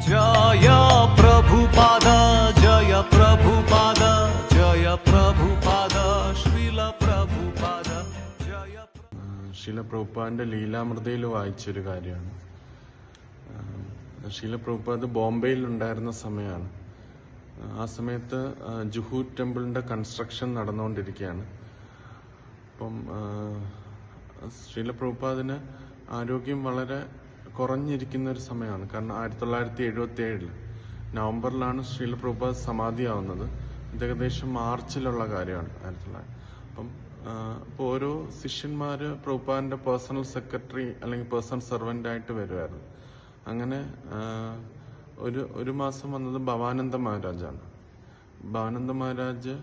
जय प्रभुपाद जय प्रभुपाद जय प्रभुपाद श्रील प्रभुपाद जय. ശീല പ്രഭുപാദിന്റെ ലീലാമൃതയിൽ വായിച്ചൊരു കാര്യമാണ്. ശീല പ്രഭുപാദ് ബോംബെയിൽ ഉണ്ടായിരുന്ന സമയമാണ്. ആ സമയത്ത് ജുഹു ടെമ്പിളിന്റെ കൺസ്ട്രക്ഷൻ നടന്നുകൊണ്ടിരിക്കുകയാണ്. അപ്പം ശീല പ്രഭുപാദിന് ആരോഗ്യം വളരെ കുറഞ്ഞിരിക്കുന്ന ഒരു സമയമാണ്. കാരണം 1977 നവംബറിലാണ് ശീല പ്രഭുപാദ് സമാധിയാവുന്നത്. ഇത് ഏകദേശം മാർച്ചിലുള്ള കാര്യമാണ് 1900. അപ്പം ഇപ്പോൾ ഓരോ ശിഷ്യന്മാര് പ്രഭുപാദിന്റെ പേഴ്സണൽ സെക്രട്ടറി അല്ലെങ്കിൽ പേഴ്സണൽ സെർവന്റ് ആയിട്ട് വരുമായിരുന്നു. അങ്ങനെ ഒരു മാസം വന്നത് ഭവാനന്ദ മഹാരാജാണ്. ഭവാനന്ദ മഹാരാജ്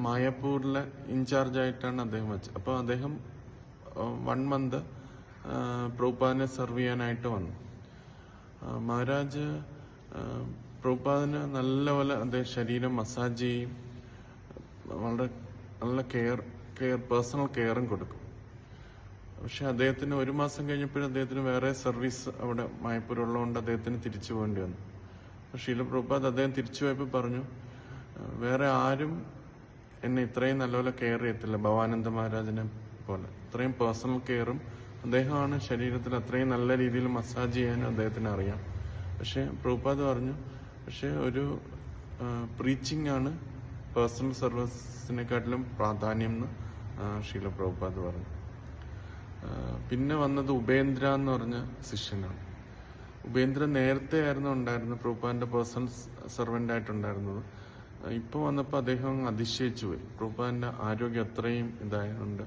മായാപൂരിലെ ഇൻചാർജ് ആയിട്ടാണ് അദ്ദേഹം വെച്ചത്. അപ്പോൾ അദ്ദേഹം 1 മന്ത് പ്രഭുപാദിനെ സെർവ് ചെയ്യാനായിട്ട് വന്നു. മഹാരാജ് പ്രഭുപാദിന് നല്ലപോലെ അദ്ദേഹം ശരീരം മസാജ് ചെയ്യും, വളരെ നല്ല പേഴ്സണൽ കെയറും കൊടുക്കും. പക്ഷെ അദ്ദേഹത്തിന് 1 മാസം കഴിഞ്ഞപ്പോഴും അദ്ദേഹത്തിന് വേറെ സർവീസ് അവിടെ മായപ്പൂർ ഉള്ളതുകൊണ്ട് അദ്ദേഹത്തിന് തിരിച്ചു പോകേണ്ടി വന്നു. ശീല പ്രഭുപാദ് അദ്ദേഹം തിരിച്ചു പോയപ്പോൾ പറഞ്ഞു, വേറെ ആരും എന്നെ ഇത്രയും നല്ലപോലെ കെയർ ചെയ്യത്തില്ല ഭവാനന്ദ മഹാരാജിനെ പോലെ. ഇത്രയും പേഴ്സണൽ കെയറും അദ്ദേഹമാണ് ശരീരത്തിൽ അത്രയും നല്ല രീതിയിൽ മസാജ് ചെയ്യാനും അദ്ദേഹത്തിന് അറിയാം. പക്ഷെ പ്രഭുപാദ് പറഞ്ഞു, പക്ഷെ ഒരു പ്രീച്ചിങ് ആണ് പേഴ്സണൽ സർവീസിനെക്കാട്ടിലും പ്രാധാന്യം എന്ന് ശീല പ്രഭുപാദ് പറഞ്ഞു. പിന്നെ വന്നത് ഉപേന്ദ്ര എന്ന് പറഞ്ഞ ശിഷ്യനാണ്. ഉപേന്ദ്ര നേരത്തെ ആയിരുന്നു ഉണ്ടായിരുന്നത്, പ്രഭുപാദിന്റെ പേഴ്സണൽ സെർവന്റ് ആയിട്ടുണ്ടായിരുന്നത്. ഇപ്പൊ വന്നപ്പോൾ അദ്ദേഹം അതിശയിച്ചു പോയി. പ്രഭുപാദിന്റെ ആരോഗ്യം അത്രയും ഇതായതുകൊണ്ട്.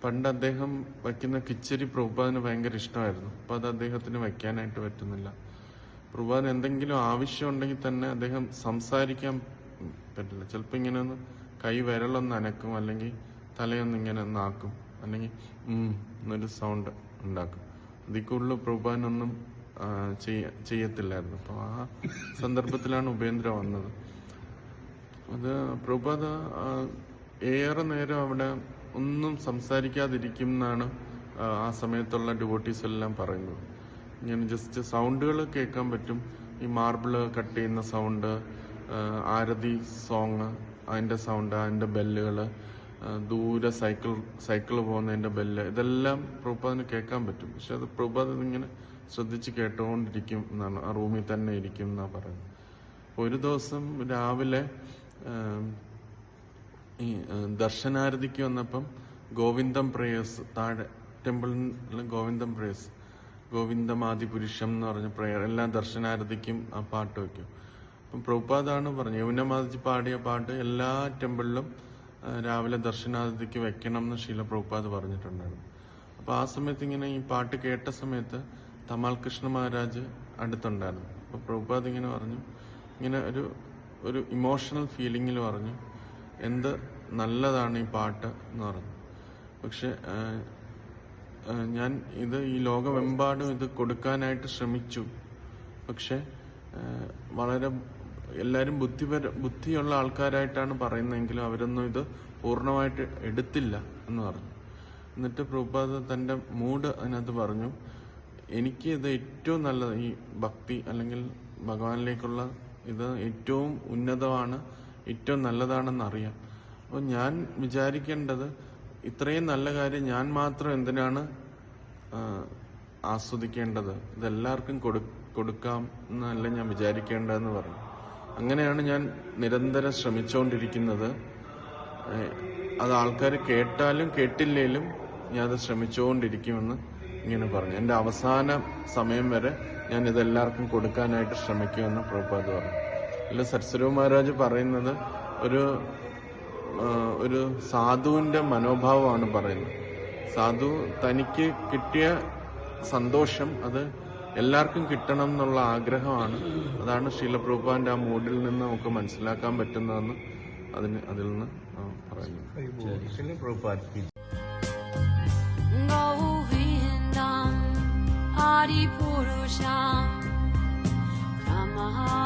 പണ്ട് അദ്ദേഹം വയ്ക്കുന്ന കിച്ചരി പ്രഭുപാദിന് ഭയങ്കര ഇഷ്ടമായിരുന്നു. അപ്പൊ അത് അദ്ദേഹത്തിന് വയ്ക്കാനായിട്ട് പറ്റുന്നില്ല. പ്രഭുപാദിന് എന്തെങ്കിലും ആവശ്യം ഉണ്ടെങ്കിൽ തന്നെ അദ്ദേഹം സംസാരിക്കാൻ പറ്റില്ല. ചിലപ്പോൾ ഇങ്ങനെ ഒന്ന് കൈ വിരലൊന്ന് അനക്കും, അല്ലെങ്കിൽ തലയൊന്നിങ്ങനെ നാക്കും, അല്ലെങ്കിൽ എന്നൊരു സൗണ്ട് ഉണ്ടാക്കും. അതിൽ കൂടുതൽ പ്രഭുപാദിനൊന്നും ചെയ്യത്തില്ലായിരുന്നു. അപ്പൊ ആ സന്ദർഭത്തിലാണ് ഉപേന്ദ്ര വന്നത്. അത് പ്രഭുപാദ് ഏറെ നേരം അവിടെ ഒന്നും സംസാരിക്കാതിരിക്കും എന്നാണ് ആ സമയത്തുള്ള ഡിവോട്ടീസ് എല്ലാം പറയുന്നത്. ഇങ്ങനെ ജസ്റ്റ് സൗണ്ടുകൾ കേൾക്കാൻ പറ്റും. ഈ മാർബിള് കട്ട് ചെയ്യുന്ന സൗണ്ട്, ആരതി സോങ് അതിന്റെ സൗണ്ട്, അതിന്റെ ബെല്ലുകള്, ദൂരെ സൈക്കിൾ പോകുന്നതിന്റെ ബെല്ല്, ഇതെല്ലാം പ്രഭുപാദിന് കേൾക്കാൻ പറ്റും. പക്ഷെ അത് പ്രഭുപാദ് ഇങ്ങനെ ശ്രദ്ധിച്ച് കേട്ടുകൊണ്ടിരിക്കും എന്നാണ്, ആ റൂമിൽ തന്നെ ഇരിക്കും എന്നാ പറയുന്നത്. ഒരു ദിവസം രാവിലെ ഈ ദർശനാരതിക്ക് വന്നപ്പം ഗോവിന്ദം പ്രേയേഴ്സ്, താഴെ ടെമ്പിളിൽ ഗോവിന്ദം പ്രേയേഴ്സ്, ഗോവിന്ദമാദിപുരുഷം എന്ന് പറഞ്ഞ പ്രേയർ, എല്ലാ ദർശനാരതിക്കും ആ പാട്ട് വയ്ക്കും. അപ്പം പ്രഭുപാദാണ് പറഞ്ഞു, യമുനമാദിജി പാടിയ പാട്ട് എല്ലാ ടെമ്പിളിലും രാവിലെ ദർശനാരതിക്ക് വെക്കണം എന്ന് ശീല പ്രഭുപാദ് പറഞ്ഞിട്ടുണ്ടായിരുന്നു. അപ്പൊ ആ സമയത്ത് ഇങ്ങനെ ഈ പാട്ട് കേട്ട സമയത്ത് തമാൽ കൃഷ്ണ മഹാരാജ് അടുത്തുണ്ടായിരുന്നു. അപ്പൊ പ്രഭുപാദ് ഇങ്ങനെ പറഞ്ഞു, ഇങ്ങനെ ഒരു ഇമോഷണൽ ഫീലിംഗിൽ പറഞ്ഞു, എന്ത് നല്ലതാണ് ഈ പാട്ട് എന്ന് പറഞ്ഞു. പക്ഷെ ഞാൻ ഇത് ഈ ലോകമെമ്പാടും ഇത് കൊടുക്കാനായിട്ട് ശ്രമിച്ചു. പക്ഷെ വളരെ എല്ലാവരും ബുദ്ധിയുള്ള ആൾക്കാരായിട്ടാണ് പറയുന്നതെങ്കിലും അവരൊന്നും ഇത് പൂർണ്ണമായിട്ട് എടുത്തില്ല എന്ന് പറഞ്ഞു. എന്നിട്ട് പ്രഭുപാദ് തന്റെ മൂഡ് അതിനകത്ത് പറഞ്ഞു, എനിക്ക് ഇത് ഏറ്റവും നല്ലത്, ഈ ഭക്തി അല്ലെങ്കിൽ ഭഗവാനിലേക്കുള്ള ഇത് ഏറ്റവും ഉന്നതമാണ്, ഏറ്റവും നല്ലതാണെന്ന് അറിയാം. അപ്പോൾ ഞാൻ വിചാരിക്കേണ്ടത്, ഇത്രയും നല്ല കാര്യം ഞാൻ മാത്രം എന്തിനാണ് ആസ്വദിക്കേണ്ടത്, ഇതെല്ലാവർക്കും കൊടുക്കാം എന്നല്ല ഞാൻ വിചാരിക്കേണ്ടതെന്ന് പറഞ്ഞു. അങ്ങനെയാണ് ഞാൻ നിരന്തരം ശ്രമിച്ചുകൊണ്ടിരിക്കുന്നത്. അത് ആൾക്കാർ കേട്ടാലും കേട്ടില്ലേലും ഞാൻ അത് ശ്രമിച്ചുകൊണ്ടിരിക്കുമെന്ന് ഇങ്ങനെ പറഞ്ഞു. എൻ്റെ അവസാന സമയം വരെ ഞാൻ ഇതെല്ലാവർക്കും കൊടുക്കാനായിട്ട് ശ്രമിക്കുമെന്ന് പ്രഭുപാദ് പറഞ്ഞു. അല്ല, സരസ്വതി മഹാരാജ് പറയുന്നത് ഒരു സാധുവിന്റെ മനോഭാവമാണ് പറയുന്നത്. സാധു തനിക്ക് കിട്ടിയ സന്തോഷം അത് എല്ലാവർക്കും കിട്ടണം എന്നുള്ള ആഗ്രഹമാണ്. അതാണ് ശീല പ്രഭുപാദിന്റെ ആ മൂഡിൽ നിന്ന് നമുക്ക് മനസ്സിലാക്കാൻ പറ്റുന്നതെന്ന് അതിൽ നിന്ന് പറയുന്നു. Adi Purusham Namaha